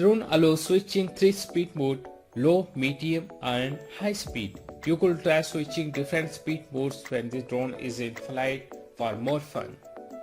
drone allows switching 3-speed mode, low, medium and high speed. You could try switching different speed modes when the drone is in flight for more fun.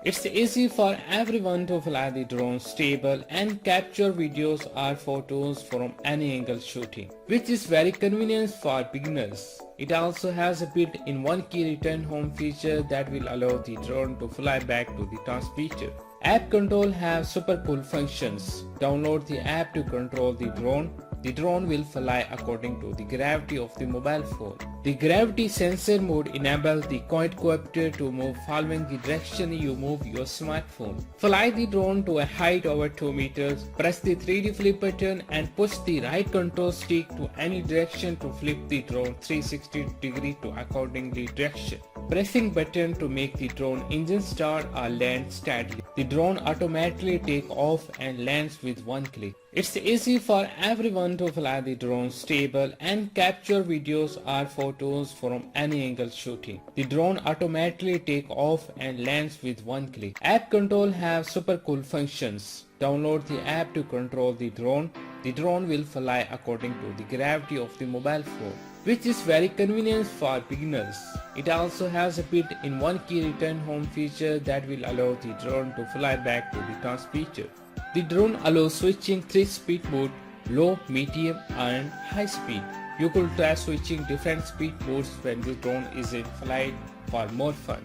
It's easy for everyone to fly the drone stable and capture videos or photos from any angle shooting, which is very convenient for beginners. It also has a built-in one-key return home feature that will allow the drone to fly back to the transmitter. App control has super cool functions. Download the app to control the drone. The drone will fly according to the gravity of the mobile phone. The gravity sensor mode enables the quadcopter to move following the direction you move your smartphone. Fly the drone to a height over 2 meters. Press the 3D flip button and push the right control stick to any direction to flip the drone 360 degrees to accordingly direction. Pressing button to make the drone engine start or land steadily. The drone automatically takes off and lands with one click. It's easy for everyone to fly the drone stable and capture videos or photos from any angle shooting. The drone automatically takes off and lands with one click. App control has super cool functions. Download the app to control the drone. The drone will fly according to the gravity of the mobile phone, which is very convenient for beginners. It also has a built-in one-key return home feature that will allow the drone to fly back to the transmitter. The drone allows switching 3-speed mode, low, medium and high speed. You could try switching different speed modes when the drone is in flight for more fun.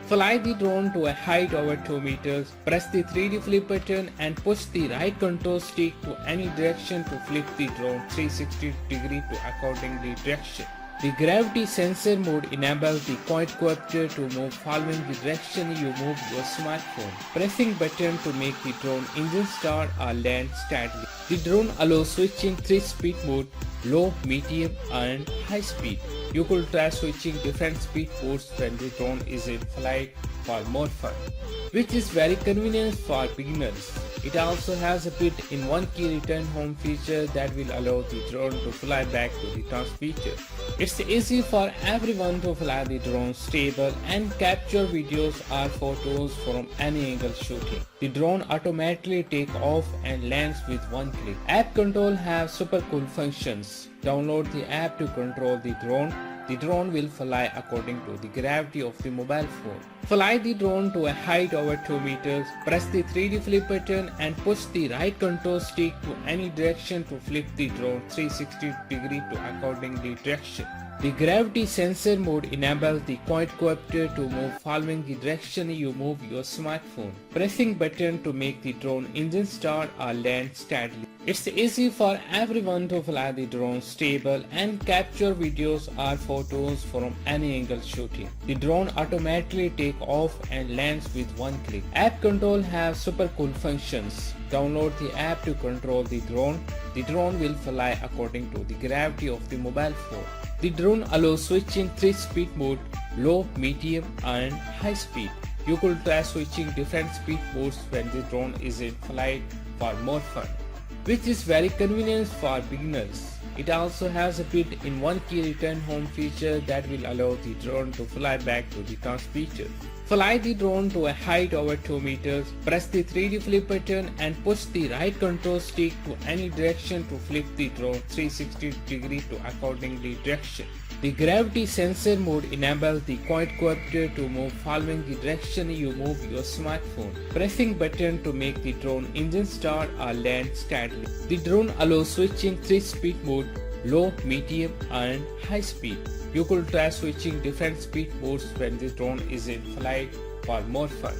Fly the drone to a height over 2 meters. Press the 3D flip button and push the right control stick to any direction to flip the drone 360 degrees to accordingly direction. The gravity sensor mode enables the quadcopter to move following the direction you move your smartphone. Pressing button to make the drone engine start or land steadily. The drone allows switching 3-speed mode, low, medium and high speed. You could try switching different speed modes when the drone is in flight for more fun, which is very convenient for beginners. It also has a built-in one-key return home feature that will allow the drone to fly back to the transmitter. It's easy for everyone to fly the drone stable and capture videos or photos from any angle shooting. The drone automatically takes off and lands with one click. App control has super cool functions. Download the app to control the drone. The drone will fly according to the gravity of the mobile phone. Fly the drone to a height over 2 meters. Press the 3D flip button and push the right control stick to any direction to flip the drone 360 degrees to accordingly direction. The gravity sensor mode enables the quadcopter to move following the direction you move your smartphone. Pressing button to make the drone engine start or land steadily. It's easy for everyone to fly the drone stable and capture videos or photos from any angle shooting. The drone automatically takes off and lands with one click. App control has super cool functions. Download the app to control the drone. The drone will fly according to the gravity of the mobile phone. The drone allows switching 3-speed mode, low, medium and high speed. You could try switching different speed modes when the drone is in flight for more fun, which is very convenient for beginners. It also has a built-in one-key return home feature that will allow the drone to fly back to the transmitter. Fly the drone to a height over 2 meters. Press the 3D flip button and push the right control stick to any direction to flip the drone 360 degrees to accordingly direction. The gravity sensor mode enables the quadcopter to move following the direction you move your smartphone. Pressing button to make the drone engine start or land steadily. The drone allows switching 3-speed mode, low, medium and high speed. You could try switching different speed modes when the drone is in flight for more fun,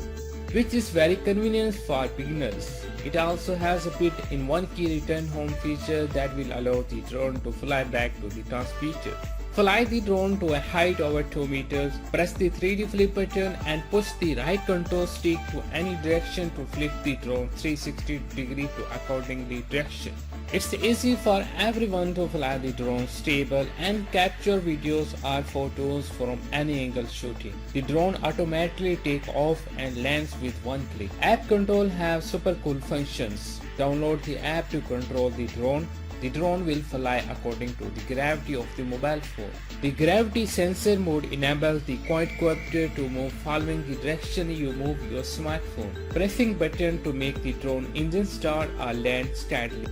which is very convenient for beginners. It also has a built-in one-key return home feature that will allow the drone to fly back to the transmitter. Fly the drone to a height over 2 meters. Press the 3D flip button and push the right control stick to any direction to flip the drone 360 degrees to accordingly direction. It's easy for everyone to fly the drone stable and capture videos or photos from any angle shooting. The drone automatically takes off and lands with one click. App control has super cool functions. Download the app to control the drone. The drone will fly according to the gravity of the mobile phone. The gravity sensor mode enables the quadcopter to move following the direction you move your smartphone. Pressing button to make the drone engine start or land steadily.